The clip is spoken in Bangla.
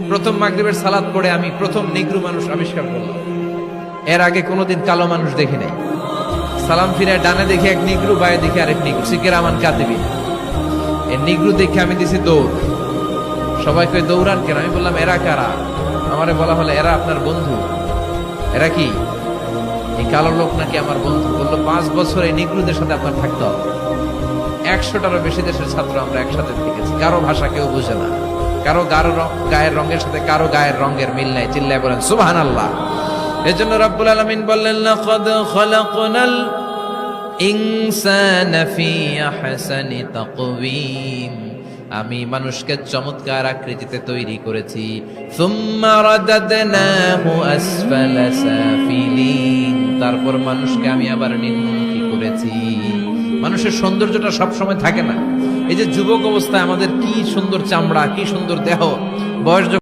প্রথম মাগরিবের সালাত পড়ে আমি প্রথম নিগ্রু মানুষ আবিষ্কার করলাম। এর আগে কোনোদিন কালো মানুষ দেখি নাই। সালাম ফিরে ডানে দেখি এক নিগ্রু, বায়ে দেখি আরেক নিগ্রু, সিকেরামান কাতিবি। এই নিগ্রু দেখে আমি দিছি দৌড়। সবাই কই দৌড়ান কেন? আমি বললাম এরা কারা? আমারে বলা হলো এরা আপনার বন্ধু। এরা কি? এই কালো লোক নাকি আমার বন্ধু। বললো 5 বছর এই নিগ্রুদের সাথে আপনার থাকতে হবে। 100টারও বেশি দেশের ছাত্র আমরা একসাথে থেকেছি। কারো ভাষা কেউ বুঝে না, কারো গায়ের রঙের সাথে কারো গায়ের রঙের মিল নাই। চিল্লায় বলেন সুবহানাল্লাহ। এজন্য রব্বুল আলামিন বললেন লাকাদ খালাকনাল ইনসানা ফি আহসানি তাকওয়িম। আমি মানুষকে চমৎকার আকৃতিতে তৈরি করেছি। সুম্মা রাদাদনাহু আসফালা সাফিলিন। তারপর মানুষকে আমি আবার নিম্নমুখী করেছি। মানুষের সৌন্দর্যটা সব সময় থাকে না। এই যে যুবক অবস্থায় আমাদের কি সুন্দর চামড়া, কি সুন্দর দেহ, বয়স